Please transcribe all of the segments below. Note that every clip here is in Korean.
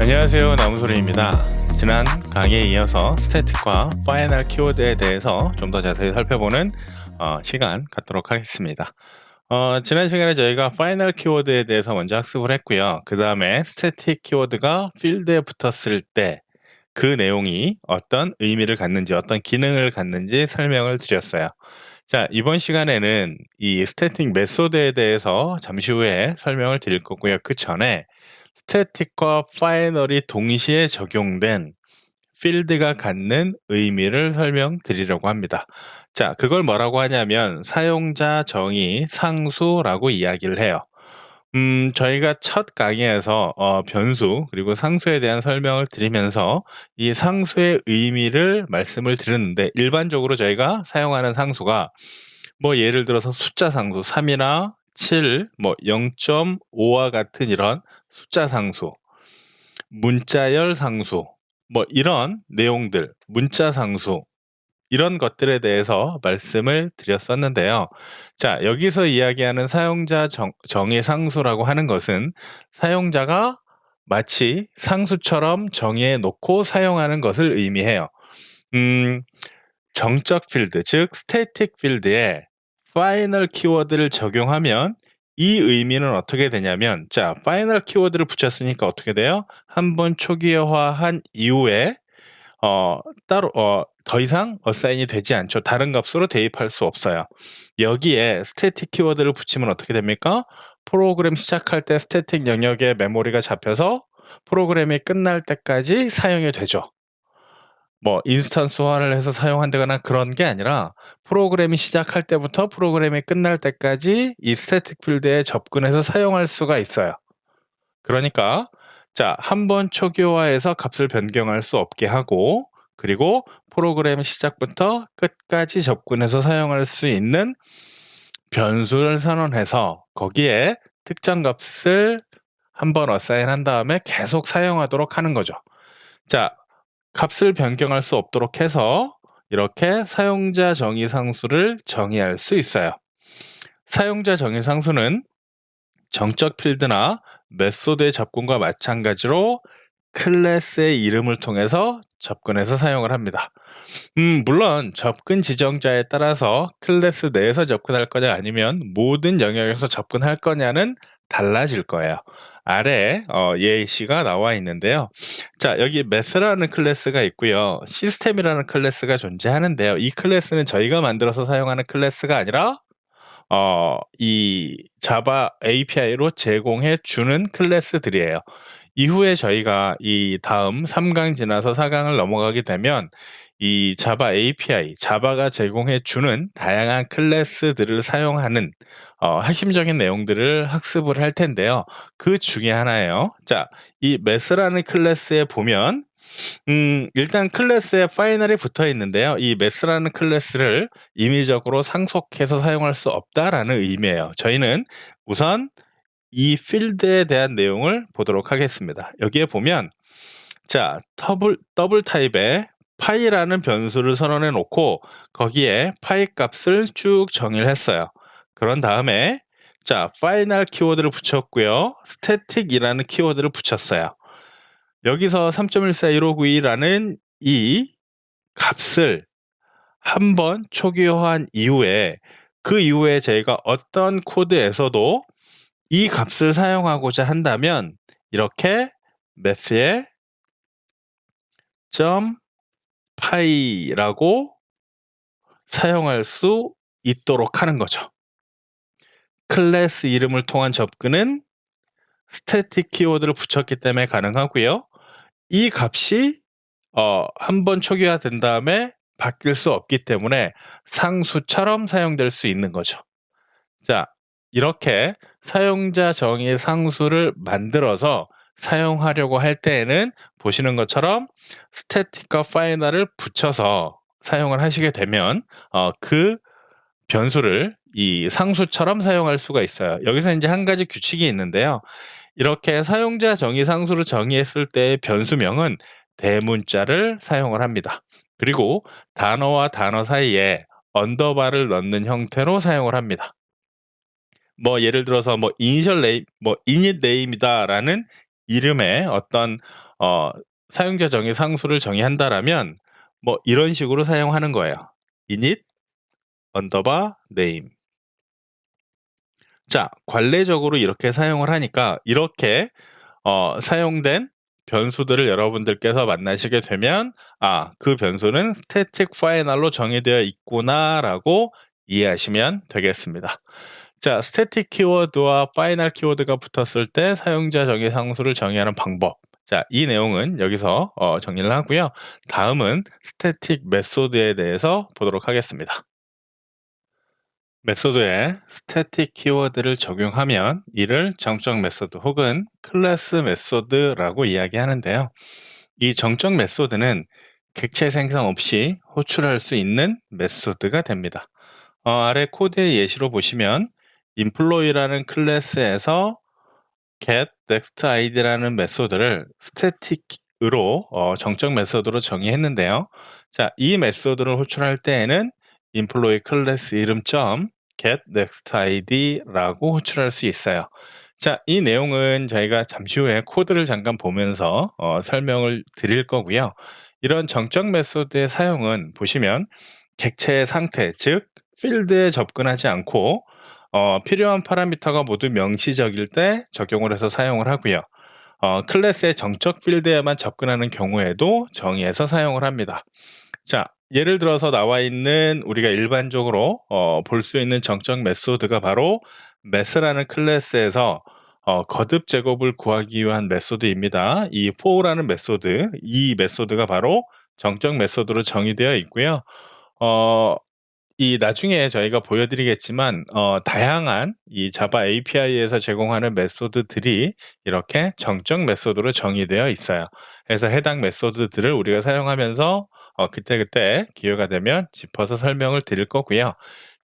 안녕하세요, 나무소리입니다. 지난 강의에 이어서 스태틱과 파이널 키워드에 대해서 좀 더 자세히 살펴보는 시간 갖도록 하겠습니다. 지난 시간에 저희가 파이널 키워드에 대해서 먼저 학습을 했고요. 그 다음에 스태틱 키워드가 필드에 붙었을 때 그 내용이 어떤 의미를 갖는지, 어떤 기능을 갖는지 설명을 드렸어요. 자, 이번 시간에는 이 스태틱 메소드에 대해서 잠시 후에 설명을 드릴 거고요. 그 전에 스태틱과 파이널이 동시에 적용된 필드가 갖는 의미를 설명드리려고 합니다. 자, 그걸 뭐라고 하냐면 사용자 정의 상수라고 이야기를 해요. 저희가 첫 강의에서 변수 그리고 상수에 대한 설명을 드리면서 이 상수의 의미를 말씀을 드렸는데, 일반적으로 저희가 사용하는 상수가 뭐 예를 들어서 숫자 상수 3이나 7, 뭐 0.5와 같은 이런 숫자 상수, 문자열 상수, 뭐 이런 내용들, 문자 상수, 이런 것들에 대해서 말씀을 드렸었는데요. 자, 여기서 이야기하는 사용자 정의 상수라고 하는 것은 사용자가 마치 상수처럼 정의해 놓고 사용하는 것을 의미해요. 정적 필드, 즉 스태틱 필드에 파이널 키워드를 적용하면 이 의미는 어떻게 되냐면, 자, 파이널 키워드를 붙였으니까 어떻게 돼요? 한번 초기화한 이후에 따로 더 이상 어사인이 되지 않죠. 다른 값으로 대입할 수 없어요. 여기에 스태틱 키워드를 붙이면 어떻게 됩니까? 프로그램 시작할 때 스태틱 영역에 메모리가 잡혀서 프로그램이 끝날 때까지 사용이 되죠. 뭐 인스턴스화를 해서 사용한다거나 그런 게 아니라 프로그램이 시작할 때부터 프로그램이 끝날 때까지 이 스태틱 필드에 접근해서 사용할 수가 있어요. 그러니까 자, 한번 초기화해서 값을 변경할 수 없게 하고, 그리고 프로그램 시작부터 끝까지 접근해서 사용할 수 있는 변수를 선언해서 거기에 특정 값을 한번 어사인한 다음에 계속 사용하도록 하는 거죠. 자, 값을 변경할 수 없도록 해서 이렇게 사용자 정의 상수를 정의할 수 있어요. 사용자 정의 상수는 정적 필드나 메소드의 접근과 마찬가지로 클래스의 이름을 통해서 접근해서 사용을 합니다. 물론 접근 지정자에 따라서 클래스 내에서 접근할 거냐 아니면 모든 영역에서 접근할 거냐는 달라질 거예요. 아래에 예시가 나와 있는데요. 자, 여기 메스라는 클래스가 있고요. 시스템이라는 클래스가 존재하는데요. 이 클래스는 저희가 만들어서 사용하는 클래스가 아니라 이 자바 API로 제공해 주는 클래스들이에요. 이후에 저희가 이 다음 3강 지나서 4강을 넘어가게 되면 이 자바 API, 자바가 제공해 주는 다양한 클래스들을 사용하는 핵심적인 내용들을 학습을 할 텐데요. 그 중에 하나예요. 자, 이 메스라는 클래스에 보면 일단 클래스에 파이널이 붙어 있는데요. 이 메스라는 클래스를 임의적으로 상속해서 사용할 수 없다라는 의미예요. 저희는 우선 이 필드에 대한 내용을 보도록 하겠습니다. 여기에 보면 자, 더블 타입에 파이라는 변수를 선언해 놓고 거기에 파이 값을 쭉 정의를 했어요. 그런 다음에 자, 파이널 키워드를 붙였고요. 스태틱이라는 키워드를 붙였어요. 여기서 3.141592라는 이 값을 한번 초기화한 이후에 그 이후에 저희가 어떤 코드에서도 이 값을 사용하고자 한다면 이렇게 math에 .py라고 사용할 수 있도록 하는 거죠. 클래스 이름을 통한 접근은 스태틱 키워드를 붙였기 때문에 가능하고요. 이 값이 한번 초기화된 다음에 바뀔 수 없기 때문에 상수처럼 사용될 수 있는 거죠. 자, 이렇게 사용자 정의 상수를 만들어서 사용하려고 할 때에는 보시는 것처럼 스태틱과 파이널을 붙여서 사용을 하시게 되면 그 변수를 이 상수처럼 사용할 수가 있어요. 여기서 이제 한 가지 규칙이 있는데요. 이렇게 사용자 정의 상수를 정의했을 때의 변수명은 대문자를 사용을 합니다. 그리고 단어와 단어 사이에 언더바를 넣는 형태로 사용을 합니다. 뭐 예를 들어서 뭐 이니셜 네임 뭐 init name이다라는 이름의 어떤 어 사용자 정의 상수를 정의한다라면 뭐 이런 식으로 사용하는 거예요. init 언더바 name. 자, 관례적으로 이렇게 사용을 하니까 이렇게 사용된 변수들을 여러분들께서 만나시게 되면 '아, 그 변수는 static final로 정의되어 있구나.'라고 이해하시면 되겠습니다. 자, static 키워드와 final 키워드가 붙었을 때 사용자 정의 상수를 정의하는 방법. 자, 이 내용은 여기서 정리를 하고요. 다음은 static 메소드에 대해서 보도록 하겠습니다. 메소드에 스태틱 키워드를 적용하면 이를 정적 메소드 혹은 클래스 메소드라고 이야기하는데요. 이 정적 메소드는 객체 생성 없이 호출할 수 있는 메소드가 됩니다. 아래 코드의 예시로 보시면 employee라는 클래스에서 get next id라는 메소드를 스태틱으로 정적 메소드로 정의했는데요. 자, 이 메소드를 호출할 때에는 employee 클래스 이름 점 get next id라고 호출할 수 있어요. 자, 이 내용은 저희가 잠시 후에 코드를 잠깐 보면서 설명을 드릴 거고요. 이런 정적 메소드의 사용은 보시면 객체의 상태, 즉 필드에 접근하지 않고 필요한 파라미터가 모두 명시적일 때 적용을 해서 사용을 하고요. 클래스의 정적 필드에만 접근하는 경우에도 정의해서 사용을 합니다. 자, 예를 들어서 나와 있는 우리가 일반적으로 볼 수 있는 정적 메소드가 바로 math라는 클래스에서 거듭 제곱을 구하기 위한 메소드입니다. 이 for라는 메소드, 이 메소드가 바로 정적 메소드로 정의되어 있고요. 이 나중에 저희가 보여드리겠지만 다양한 이 자바 API에서 제공하는 메소드들이 이렇게 정적 메소드로 정의되어 있어요. 그래서 해당 메소드들을 우리가 사용하면서 그때그때 기회가 되면 짚어서 설명을 드릴 거고요.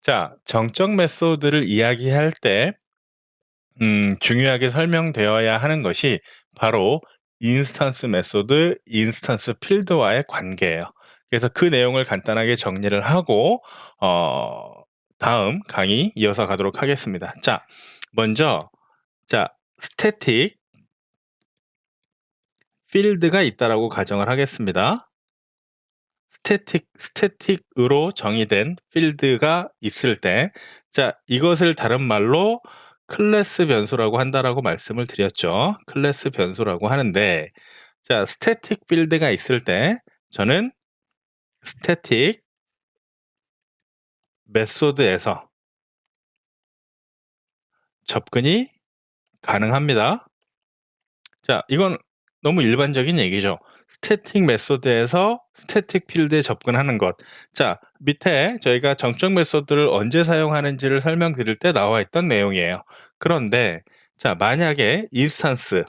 자, 정적 메소드를 이야기할 때 중요하게 설명되어야 하는 것이 바로 인스턴스 메소드, 인스턴스 필드와의 관계예요. 그래서 그 내용을 간단하게 정리를 하고 다음 강의 이어서 가도록 하겠습니다. 자, 먼저 스태틱 필드가 있다라고 가정을 하겠습니다. 스태틱으로 정의된 필드가 있을 때, 자, 이것을 다른 말로 클래스 변수라고 한다라고 말씀을 드렸죠. 클래스 변수라고 하는데, 자, 스태틱 필드가 있을 때 저는 스태틱 메소드에서 접근이 가능합니다. 자, 이건 너무 일반적인 얘기죠. 스태틱 메소드에서 스태틱 필드에 접근하는 것. 자, 밑에 저희가 정적 메소드를 언제 사용하는지를 설명드릴 때 나와 있던 내용이에요. 그런데 자, 만약에 인스턴스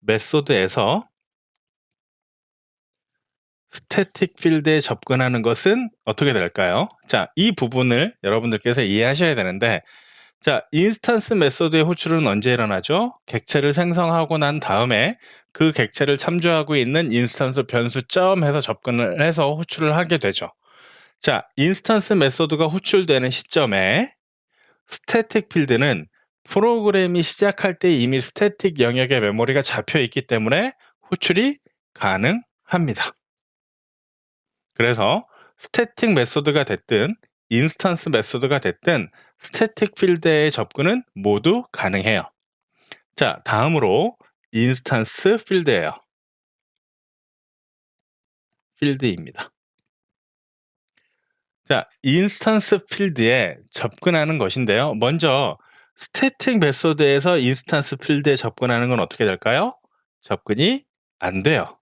메소드에서 스태틱 필드에 접근하는 것은 어떻게 될까요? 자, 이 부분을 여러분들께서 이해하셔야 되는데, 자, 인스턴스 메소드의 호출은 언제 일어나죠? 객체를 생성하고 난 다음에 그 객체를 참조하고 있는 인스턴스 변수 점 해서 접근을 해서 호출을 하게 되죠. 자, 인스턴스 메소드가 호출되는 시점에 스태틱 필드는 프로그램이 시작할 때 이미 스태틱 영역의 메모리가 잡혀 있기 때문에 호출이 가능합니다. 그래서 스태틱 메소드가 됐든 인스턴스 메소드가 됐든 스태틱 필드의 접근은 모두 가능해요. 자, 다음으로 인스턴스 필드예요. 필드입니다. 자, 인스턴스 필드에 접근하는 것인데요. 먼저 스태틱 메소드에서 인스턴스 필드에 접근하는 건 어떻게 될까요? 접근이 안 돼요.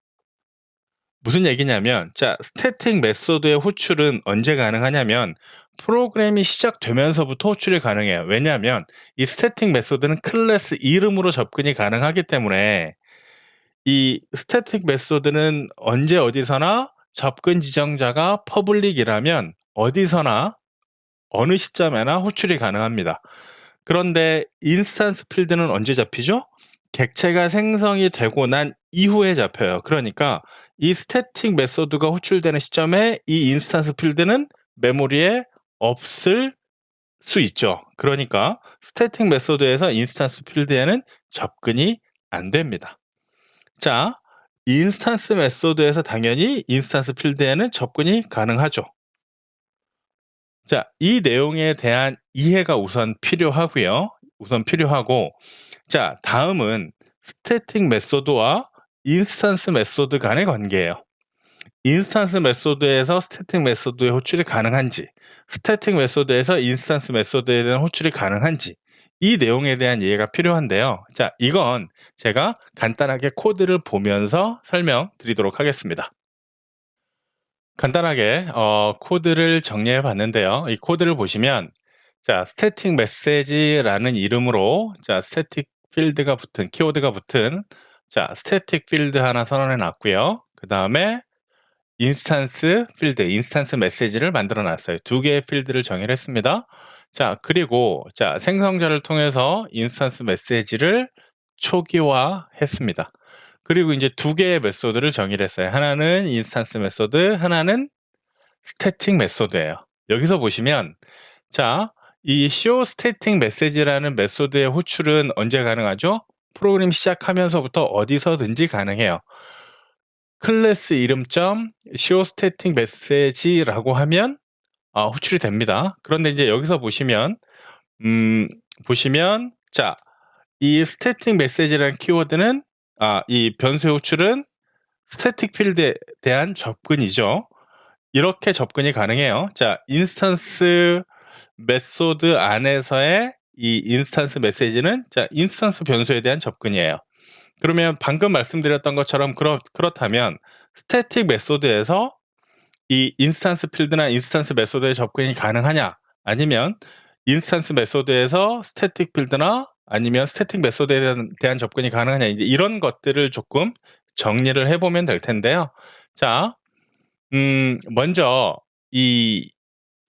무슨 얘기냐면, 자, 스태틱 메소드의 호출은 언제 가능하냐면 프로그램이 시작되면서부터 호출이 가능해요. 왜냐하면 이 스태틱 메소드는 클래스 이름으로 접근이 가능하기 때문에 이 스태틱 메소드는 언제 어디서나 접근 지정자가 퍼블릭이라면 어디서나 어느 시점에나 호출이 가능합니다. 그런데 인스턴스 필드는 언제 잡히죠? 객체가 생성이 되고 난 이후에 잡혀요. 그러니까 이 스태틱 메소드가 호출되는 시점에 이 인스턴스 필드는 메모리에 없을 수 있죠. 그러니까 스태틱 메소드에서 인스턴스 필드에는 접근이 안 됩니다. 자, 인스턴스 메소드에서 당연히 인스턴스 필드에는 접근이 가능하죠. 자, 이 내용에 대한 이해가 우선 필요하고요. 자, 다음은 스태틱 메소드와 인스턴스 메소드 간의 관계예요. 인스턴스 메소드에서 스태틱 메소드의 호출이 가능한지, 스태틱 메소드에서 인스턴스 메소드에 대한 호출이 가능한지, 이 내용에 대한 이해가 필요한데요. 자, 이건 제가 간단하게 코드를 보면서 설명드리도록 하겠습니다. 간단하게 코드를 정리해 봤는데요. 이 코드를 보시면 자, 스태틱 메시지라는 이름으로 자, 스태틱 필드가 붙은 키워드가 붙은 자, 스태틱 필드 하나 선언해 놨고요. 그다음에 인스턴스 필드, 인스턴스 메시지를 만들어 놨어요. 두 개의 필드를 정의를 했습니다. 자, 그리고 자, 생성자를 통해서 인스턴스 메시지를 초기화했습니다. 그리고 이제 두 개의 메소드를 정의를 했어요. 하나는 인스턴스 메소드, 하나는 스태틱 메소드예요. 여기서 보시면 자, 이 show static message라는 메소드의 호출은 언제 가능하죠? 프로그램 시작하면서부터 어디서든지 가능해요. 클래스 이름점 show static message라고 하면 호출이 됩니다. 그런데 이제 여기서 보시면 자, 이 static message라는 키워드는 이 변수의 호출은 스태틱 필드에 대한 접근이죠. 이렇게 접근이 가능해요. 자, 인스턴스 메소드 안에서의 이 인스턴스 메시지는 자, 인스턴스 변수에 대한 접근이에요. 그러면 방금 말씀드렸던 것처럼 그렇다면 스태틱 메소드에서 이 인스턴스 필드나 인스턴스 메소드의 접근이 가능하냐? 아니면 인스턴스 메소드에서 스태틱 필드나 아니면 스태틱 메소드에 대한 접근이 가능하냐? 이제 이런 것들을 조금 정리를 해보면 될 텐데요. 자, 먼저 이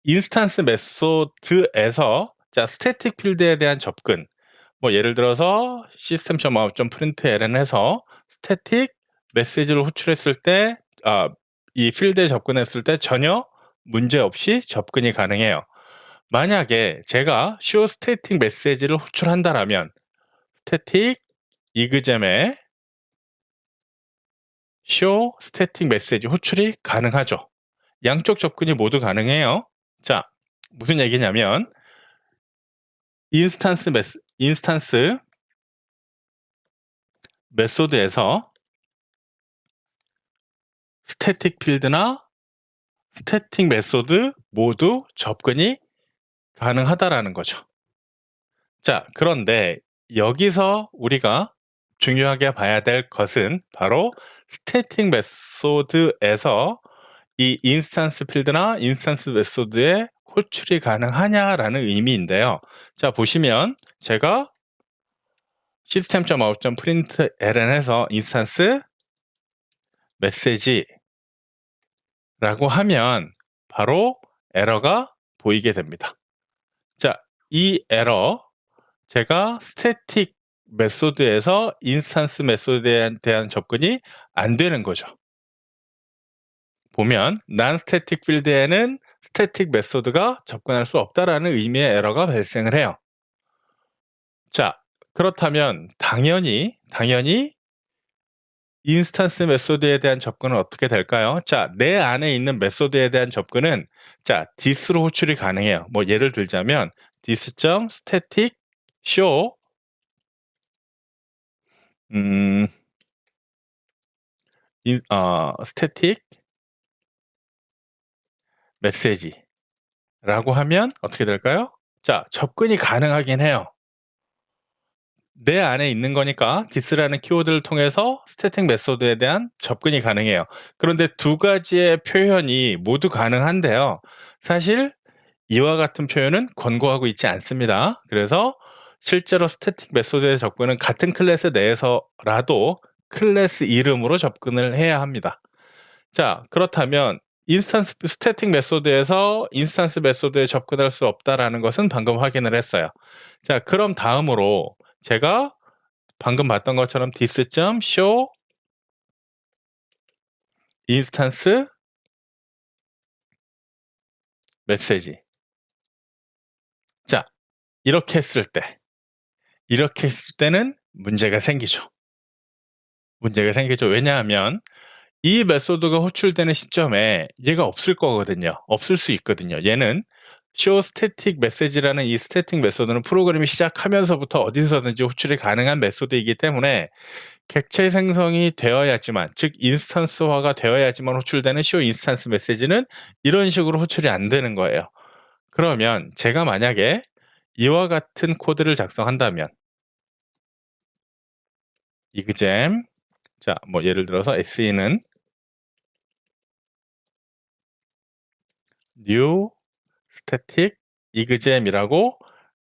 인스턴스 메소드에서 자, 스태틱 필드에 대한 접근, 뭐 예를 들어서 system.out.println 해서 스태틱 메시지를 호출했을 때 이 필드에 접근했을 때 전혀 문제 없이 접근이 가능해요. 만약에 제가 show static 메시지를 호출한다라면 static 이그잼에 show static 메시지 호출이 가능하죠. 양쪽 접근이 모두 가능해요. 자, 무슨 얘기냐면 인스턴스 메소드에서 스태틱 필드나 스태틱 메소드 모두 접근이 가능하다라는 거죠. 자, 그런데 여기서 우리가 중요하게 봐야 될 것은 바로 스태틱 메소드에서 이 인스턴스 필드나 인스턴스 메소드의 호출이 가능하냐라는 의미인데요. 자, 보시면 제가 system.out.println에서 인스턴스 메시지라고 하면 바로 에러가 보이게 됩니다. 자, 이 에러 제가 스태틱 메소드에서 인스턴스 메소드에 대한 접근이 안 되는 거죠. 보면 non static 필드에는 스태틱 메소드가 접근할 수 없다라는 의미의 에러가 발생을 해요. 자, 그렇다면 당연히 인스턴스 메소드에 대한 접근은 어떻게 될까요? 자, 내 안에 있는 메소드에 대한 접근은 자, this로 호출이 가능해요. 뭐 예를 들자면 this.static show static 메시지라고 하면 어떻게 될까요? 자, 접근이 가능하긴 해요. 내 안에 있는 거니까 this라는 키워드를 통해서 스태틱 메소드에 대한 접근이 가능해요. 그런데 두 가지의 표현이 모두 가능한데요. 사실 이와 같은 표현은 권고하고 있지 않습니다. 그래서 실제로 스태틱 메소드의 접근은 같은 클래스 내에서라도 클래스 이름으로 접근을 해야 합니다. 자, 그렇다면 스태틱 메소드에서 인스턴스 메소드에 접근할 수 없다라는 것은 방금 확인을 했어요. 자, 그럼 다음으로 제가 방금 봤던 것처럼 this.show instance 메시지. 자, 이렇게 했을 때는 문제가 생기죠. 왜냐하면 이 메소드가 호출되는 시점에 얘가 없을 거거든요. 없을 수 있거든요. 얘는 show static message라는 이 스태틱 메소드는 프로그램이 시작하면서부터 어디서든지 호출이 가능한 메소드이기 때문에 객체 생성이 되어야지만, 즉 인스턴스화가 되어야지만 호출되는 show instance message는 이런 식으로 호출이 안 되는 거예요. 그러면 제가 만약에 이와 같은 코드를 작성한다면 exam, 자, 뭐 예를 들어서 se는 new static exam이라고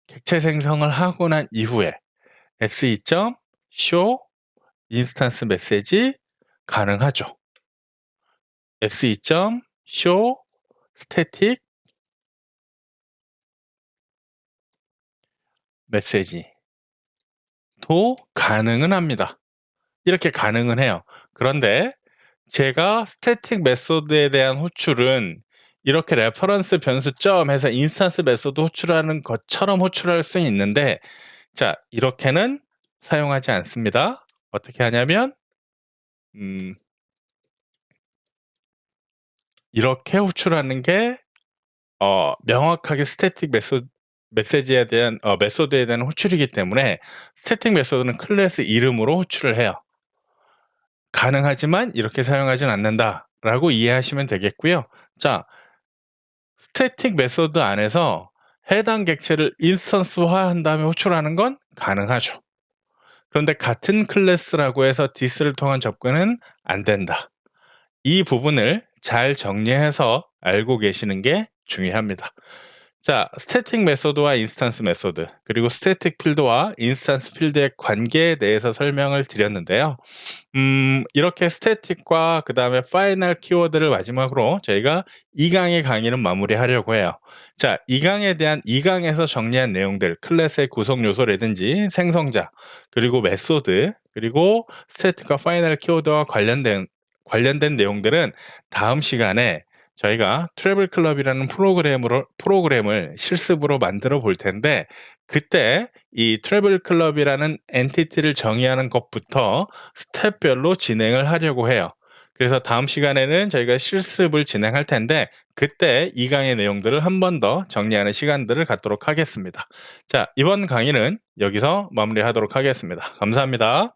객체 생성을 하고 난 이후에 se.show instance message 가능하죠. se.show static message도 가능은 합니다. 이렇게 가능은 해요. 그런데 제가 스태틱 메소드에 대한 호출은 이렇게 레퍼런스 변수 점 해서 인스턴스 메소드 호출하는 것처럼 호출할 수 있는데, 자, 이렇게는 사용하지 않습니다. 어떻게 하냐면 이렇게 호출하는 게 명확하게 스태틱 메시지에 대한 메소드에 대한 호출이기 때문에 스태틱 메소드는 클래스 이름으로 호출을 해요. 가능하지만 이렇게 사용하지는 않는다라고 이해하시면 되겠고요. 자, 스태틱 메소드 안에서 해당 객체를 인스턴스화한 다음에 호출하는 건 가능하죠. 그런데 같은 클래스라고 해서 this를 통한 접근은 안 된다. 이 부분을 잘 정리해서 알고 계시는 게 중요합니다. 자, 스태틱 메소드와 인스턴스 메소드, 그리고 스태틱 필드와 인스턴스 필드의 관계에 대해서 설명을 드렸는데요. 이렇게 스태틱과 그 다음에 파이널 키워드를 마지막으로 저희가 2강의 강의는 마무리하려고 해요. 자, 2강에서 정리한 내용들, 클래스의 구성 요소라든지 생성자, 그리고 메소드, 그리고 스태틱과 파이널 키워드와 관련된 내용들은 다음 시간에 저희가 트래블 클럽이라는 프로그램을 실습으로 만들어 볼 텐데, 그때 이 트래블 클럽이라는 엔티티를 정의하는 것부터 스텝별로 진행을 하려고 해요. 그래서 다음 시간에는 저희가 실습을 진행할 텐데, 그때 2강의 내용들을 한 번 더 정리하는 시간들을 갖도록 하겠습니다. 자, 이번 강의는 여기서 마무리하도록 하겠습니다. 감사합니다.